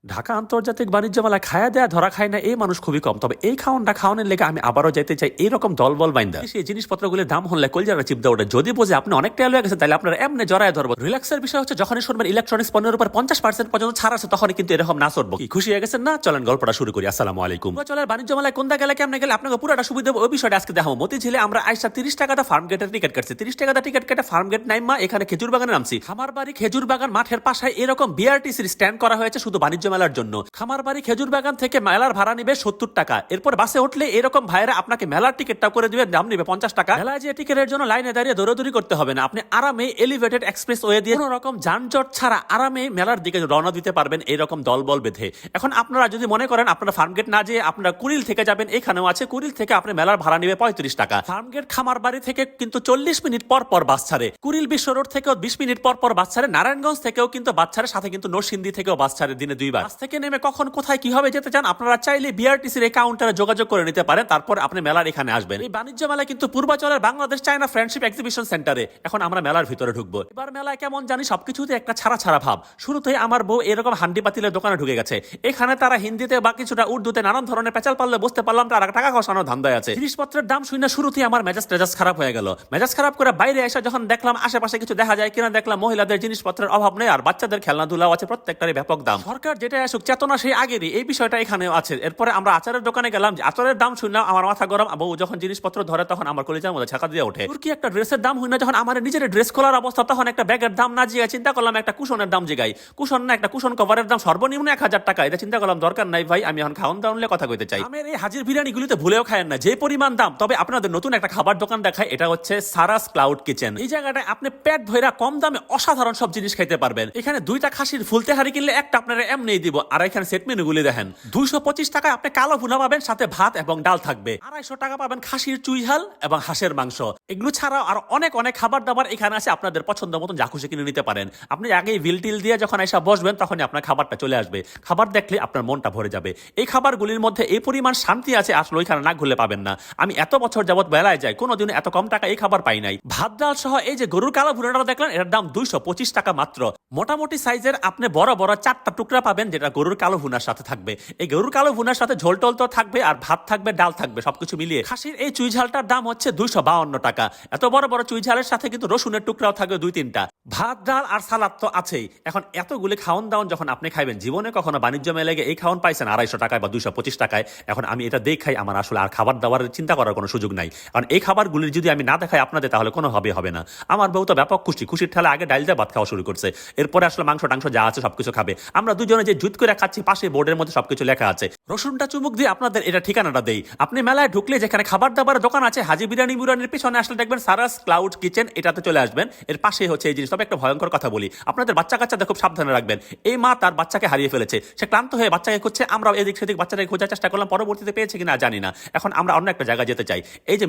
ঢাকা আন্তর্জাতিক বাণিজ্য মেলায় খায়া দেয়া ধরা খায় না এই মানুষ খুবই কম। তবে এই খাওয়ানটা খাওয়ানোর লেগে আমি আবারও যেতে চাই এইরকম দলবল বাইন্দা। সেই জিনিসপত্রগুলির দাম হলে কলজারা চিপ দেওয়া ওঠে। যদি বোঝে আপনি অনেক টাকা লয়ে গেছেন তাহলে আপনার এমনি জড়ায় ধরবো। রিল্যাক্সের বিষয় হচ্ছে যখনই শুনবেন ইলেকট্রনিক্স পণ্যের উপর 50% পর্যন্ত ছাড় আছে তখনই কিন্তু এরকম না চড়বো। কি খুশি হয়ে গেছেন না? চলেন গল্পটা শুরু করি। আসসালামু আলাইকুম। চলেন বাণিজ্য মেলায় কোনটা গেলে কেমনে গেলে আপনাকে পুরোটা সুবিধা ওই বিষয়টা আজকে দেখাবো। মতিঝিলে আমরা আইসা 30 টাকাটা ফার্ম গেটের টিকিট কাটছি। 30 টাকাটা টিকিট কেটে ফার্ম গেট নাইমা এখানে খেজুর বাগানে নামছি। খামার বাড়ি খেজুর বাগান মাঠের পাশে এরকম বিআরটিসির স্ট্যান্ড করা হয়েছে শুধু বাণিজ্য মেলার জন্য। খামার বাড়ি খেজুর বাগান থেকে মেলার ভাড়া নিবে 70 টাকা। এরপর বাসে উঠলে এরকম ভাইরা আপনাকে মেলার টিকিটটা করে দিবে, দাম নিবে 50 টাকা। মেলায় যে টিকিটের জন্য লাইনে দাঁড়িয়ে দৌড়াদৌড়ি করতে হবে না। আপনি আরামে এলিভেটেড এক্সপ্রেস ওয়ে দিয়ে কোনো রকম যানজট ছাড়া আরামে মেলার দিকে রওনা দিতে পারবেন এরকম দলবল বেঁধে। এখন আপনারা যদি মনে করেন আপনারা ফার্মগেট না যেয়ে আপনারা কুড়িল থেকে যাবেন, এখানেও আছে কুড়িল থেকে আপনি মেলার ভাড়া নিবে 35 টাকা। ফার্মগেট খামার বাড়ি থেকে কিন্তু 40 মিনিট পর পর বাস ছাড়ে। কুড়িল বিশ্ব রোড থেকেও 20 মিনিট পর পর বাস ছাড়ে। নারায়ণগঞ্জ থেকেও কিন্তু বাস ছাড়ে, সাথে কিন্তু নরসিংদী থেকেও বাস ছাড়ে দিনে 2 বার। বাস থেকে নেমে কখন কোথায় কিভাবে যেতে চান আপনারা চাইলে বিআরটিসির এই কাউন্টারে যোগাযোগ করে নিতে পারেন। তারপর আপনি মেলার এখানে আসবেন। এই বাণিজ্য মেলায় কিন্তু পূর্বাচলের বাংলাদেশ চায়না ফ্রেন্ডশিপ এক্সিবিশন সেন্টারে। এখন আমরা মেলার ভিতরে ঢুকবো। এবার মেলায় কেমন জানি সবকিছুতে একটা ছাড়া ছাড়া ভাব। শুরুতেই আমার বউ এরকম হান্ডি পাতিলের দোকানে ঢুকে গেছে। এখানে তারা হিন্দিতে বা কিছুটা উর্দুতে নানান ধরনের পেঁচাল পারলে বুঝতে পারলাম তারা টাকা খসানোর ধান্দায় আছে। জিনিসপত্রের দাম শুনে শুরুতেই আমার মেজাজ খারাপ হয়ে গেল। মেজাজ খারাপ করে বাইরে এসে যখন দেখলাম আশেপাশে কিছু দেখা যায় কিনা, দেখলাম মহিলাদের জিনিসপত্রের অভাব নেই আর বাচ্চাদের খেলনাধুলাও আছে, প্রত্যেকটারই ব্যাপক দাম। সরকার যেটা আসুক চেতনা সেই আগেরই এই বিষয়টা এখানেও আছে। এরপরে আমরা আচারের দোকানে গেলাম, আচারের দাম শুনলাম আমার মাথা গরম। বউ যখন জিনিসপত্র ধরে তখন আমার কলিজার মধ্যে ছাকা দিয়ে ওঠে। তুর্কি একটা ড্রেসের দাম হই না যখন আমার নিজের ড্রেস খোলার অবস্থা, তখন একটা ব্যাগের দাম না জিগায় চিন্তা করলাম একটা কুশনের দাম জিগাই। কুশন না, একটা কুশন কভারের দাম সর্বনিম্ন 1000 টাকা। এটা চিন্তা করলাম দরকার নাই ভাই, আমি এখন খাওয়ান দাওয়ান কথা কইতে চাই। আমার এই হাজির বিরিয়ানি গুলিতে ভুলেও খায়েন না যে পরিমাণ দাম। তবে আপনাদের নতুন একটা খাবার দোকান দেখায়, এটা হচ্ছে সারাস ক্লাউড কিচেন। এই জায়গাটায় আপনি পেট ভইরা কম দামে অসাধারণ সব জিনিস খাইতে পারবেন। এখানে 2টা খাসির ফুলতে হাড়ি কিনলে একটা আপনারা এমনি দিব। আর এখানে সেট মেনু গুলি দেখেন, 225 টাকায় আপনি কালো ভুনা পাবেন, সাথে ভাত এবং ডাল থাকবে। 250 টাকা পাবেন খাসির চুইঝাল এবং হাঁসের মাংস। এগুলো ছাড়াও আর অনেক অনেক খাবার দাবার এখানে আছে। আপনাদের পছন্দ মতন যা খুশি কিনে নিতে পারেন। আপনি আগেই বিল টিল দিয়ে যখন এসে বসবেন তখনই আপনার খাবারটা চলে আসবে। খাবার দেখলে আপনার মনটা ভরে যাবে। এই খাবারগুলির মধ্যে এই পরিমাণ শান্তি আছে আসলে ওইখানে না ঘুরলে পাবেন না। আমি এত বছর যাবত বেলায় যাই, কোনোদিন এত কম টাকা এই খাবার পাই নাই। ভাত ডাল সহ এই যে গরুর কালো ভুনাটা দেখলেন, এটার দাম 225 টাকা মাত্র। মোটামুটি সাইজের আপনি বড় বড় 4টা টুকরা পাবেন, যেটা গরুর কালো ভুনার সাথে থাকবে। এই গরুর কালো ভুনার সাথে ঝোল টোল তো থাকবে, আর ভাত থাকবে, ডাল থাকবে, সবকিছু মিলিয়ে। খাসির এই চুইঝালটার দাম হচ্ছে 252 টাকা। এত বড় বড় চুইঝালের সাথে কিন্তু রসুনের টুকরাও থাকবে 2-3টা। ভাত ডাল আর সালাদ তো আছেই। এখন এতগুলি খাওয়ান দাওয়ান যখন আপনি খাইবেন, জীবনে কখনো বাণিজ্য মেলায় গিয়ে এই খাওয়ান পাইছেন 250 টাকায় বা 225 টাকায়? এখন আমি এটা দেখাই, আমার আসলে আর খাবার দাবার চিন্তা করার কোনো সুযোগ নাই। কারণ এই খাবারগুলির যদি আমি না দেখাই আপনাদের, তাহলে কোনোভাবে হবে না। আমার বউ তো ব্যাপক খুশির ঠেলে আগে ডাল দিয়ে ভাত খাওয়া শুরু করছে। এরপরে আসলে মাংস টাংস যা আছে সবকিছু খাবে। আমরা দুজনে যে জুত করে খাচ্ছি, পাশে বোর্ডের মধ্যে সবকিছু লেখা আছে। রসুনটা চুমুক দিয়ে আপনাদের এটা ঠিকানাটা দেই। আপনি মেলায় ঢুকলে যেখানে খাবার দাবার দোকান আছে, হাজি বিরিয়ানির পিছনে আসলে দেখবেন সারাস ক্লাউড কিচেন, এটাতে চলে আসবেন। এর পাশে হচ্ছে এই জিনিস। তবে একটা ভয়ঙ্কর কথা বলি, আপনাদের বাচ্চা কাচ্চাদের খুব সাবধানে রাখবেন। এই মা তার বাচ্চাকে হারিয়ে ফেলেছে, সে ক্লান্ত হয়ে বাচ্চাকে খুঁজছে। আমরা এদিক সেদিক বাচ্চাটাকে খোঁজার চেষ্টা করলাম, পরবর্তীতে পেয়েছে কিনা জানি না। এখন আমরা অন্য একটা জায়গায় যেতে চাই। এই যে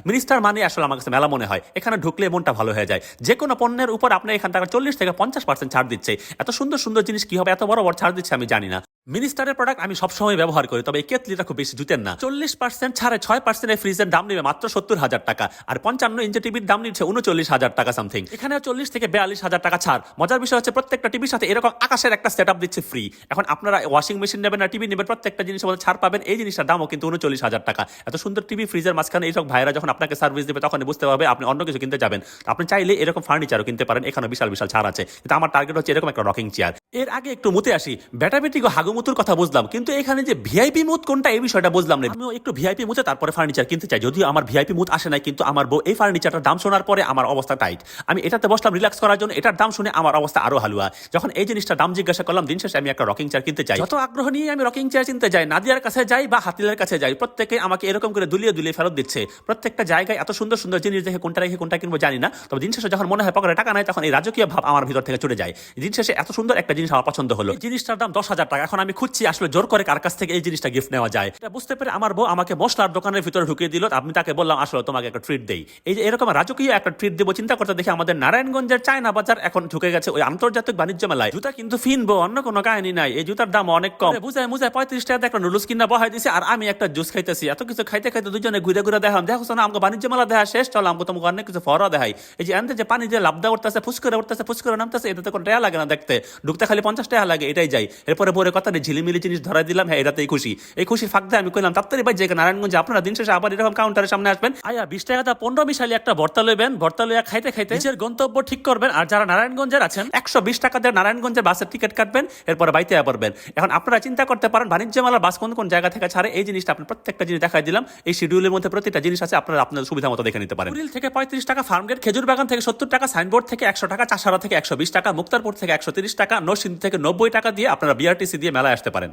মিনিস্টার মানে আসলে আমার কাছে মেলা মনে হয়। এখানে ঢুকলে মনটা ভালো হয়ে যায়। যে কোনো পণ্যের উপর আপনি এখান থেকে 40 থেকে 50% ছাড় দিচ্ছে। এত সুন্দর সুন্দর জিনিস কি হবে এত বড় বড় ছাড় দিচ্ছে আমি জানি না। মিনিস্টারের প্রোডাক্ট আমি সবসময় ব্যবহার করি, তবে এই কেতলিটা খুব বেশি জুতেন না। 40% ছাড়ে 6% এই ফ্রিজের দাম নেবে মাত্র 70,000 টাকা। আর 55 ইঞ্চি টিভির দাম নিচ্ছে 39,000 টাকা সামথিং। এখানে 40 থেকে 42,000 টাকা ছাড়। মজার বিষয় হচ্ছে প্রত্যেকটা টিভির সাথে এরকম আকাশের একটা সেটআপ দিচ্ছে ফ্রি। এখন আপনারা ওয়াশিং মেশিন নেবেন না টিভি নেবেন, প্রত্যেকটা জিনিসের মধ্যে ছাড় পাবেন। এই জিনিসটার দামও কিন্তু 39,000 টাকা। এত সুন্দর টিভি ফ্রিজের মাঝখানে এইসব ভাইরা যখন আপনাকে সার্ভিস দেবে তখন বুঝতে পারবে আপনি অন্য কিছু কিনতে যাবেন। আপনি চাইলে এরকম ফার্নিচারও কিনতে পারেন, এখানে বিশাল বিশাল ছাড় আছে। কিন্তু আমার টার্গেট হচ্ছে এরকম একটা রকিং চেয়ার। এর আগে একটু মুতে আসি। বেটাবেটি গো হাগুমুতুর কথা বুঝলাম, কিন্তু এখানে যে ভিআইপি মুত কোনটা এই বিষয়টা বুঝলাম না। আমিও একটু ভিআইপি মুতে তারপরে ফার্নিচার কিনতে চাই। যদিও আমার ভিআইপি মুত আসে নাই, কিন্তু আমার বউ এই ফার্নিচারটার দাম শোনার পরে আমার অবস্থা টাইট। আমি এটাতে বসলাম রিল্যাক্স করার জন্য, এটার দাম শুনে আমার অবস্থা আরো হালুয়া। যখন এই জিনিসটার দাম জিজ্ঞাসা করলাম, দিন শেষে আমি একটা রকিং চেয়ার কিনতে চাই। যত আগ্রহ নিয়ে আমি রকিং চেয়ার কিনতে যাই, নাদিয়ার কাছে যাই বা হাতিলের কাছে যাই, প্রত্যেকে আমাকে এরকম করে দুলিয়ে ফেরত দিচ্ছে। প্রত্যেকটা জায়গায় এত সুন্দর সুন্দর জিনিস দেখে কোনটা রেখে কোনটা কিনবো জানি না। তবে দিন শেষে যখন মনে হয় পকেটে টাকা নাই, তখন এই রাজকীয় ভাব আমার ভিতর থেকে চলে যায়। দিন শেষে এত সুন্দর একটা জিনিস আমার পছন্দ হলো। জিনিসটার দাম 10,000 টাকা। এখন আমি খুঁজছি আসলে জোর করে কার কাছ থেকে এই জিনিসটা গিফট নেওয়া যায়। এটা বুঝতে পেরে আমার বউ আমাকে মশলার দোকানের ভিতরে ঢুকিয়ে দিল। আমি তাকে বললাম আসলে তোমাকে একটা ট্রিট দেই। এই যে এরকম রাজকীয় একটা ট্রিট দেবো চিন্তা করতে দেখে আমাদের নারায়ণগঞ্জের চায়না বাজার এখন ঢুকে গেছে ওই আন্তর্জাতিক বাণিজ্য মেলায়। জুতা কিন্তু ফিনবো, অন্য কোনো কাহিনী নাই। এই জুতার দাম অনেক কম। বুঝায় 35 টাকা একটা নুডলস কিনা বহাই দিছে, আর আমি একটা জুস খাইতেছি। এত কিছু খাইতে খাইতে দুজনে ঘুরে ঘুরে দেখাম, দেখো না আমাকে বাণিজ্য মেলা দেখা শেষ, চলো আমাকে তোমাকে অনেক কিছু ফরা দেখাই। এই যে আনতে যে পানি দিয়ে লাভ দেওয়া উঠতেছে, ফুসকরে উঠতেছে, ফুসকরে নামতেছে, এটাতে কোনো টাকা লাগে না দেখতে। ঢুকতে খালি 50 টাকা লাগে, এটাই যাই। এরপরে পরে কথা নেই, ঝিলিমিলি জিনিস ধরাই দিলাম, হ্যাঁ এটাতেই খুশি। এই খুশির ফাঁক দিয়ে আমি কইলাম তাড়াতাড়ি ভাই যে নারায়ণগঞ্জে আপনারা দিন শেষে আবার এরকম কাউন্টারের সামনে আসবেন, আয়া 20 টাকা 15 মিশালি একটা ভর্তা লইবেন, ভর্তা লইয়া খাইতে খাইতে নিজের গন্তব্য ঠিক করবেন। আর যারা নারায়ণগঞ্জের আছেন 120 টাকা দিয়ে নারায়ণগঞ্জের বাসের টিকিট কাটবেন, এরপর বাইতে পারবেন। এখন আপনারা চিন্তা করতে পারেন বাণিজ্য মেলার বাস কোন কোন জায়গা থেকে ছাড়ে, এই জিনিসটা আপনি প্রত্যেকটা জিনিস দেখাই দিলাম। এই শিডিউলের মধ্যে প্রত্যেকটা জিনিস আছে, আপনারা আপনাদের সুবিধা মতো দেখে নিতে পারেন। কুড়িল থেকে 35 টাকা, ফার্মগেট খেজুর বাগান থেকে 70 টাকা, সাইনবোর্ড থেকে 100 টাকা, চাষারা থেকে 120 টাকা, মুক্তারপুর থেকে 130 টাকা, নরসিংদী থেকে 90 টাকা দিয়ে আপনারা বিআরটিসি দিয়ে মেলায় আসতে পারেন।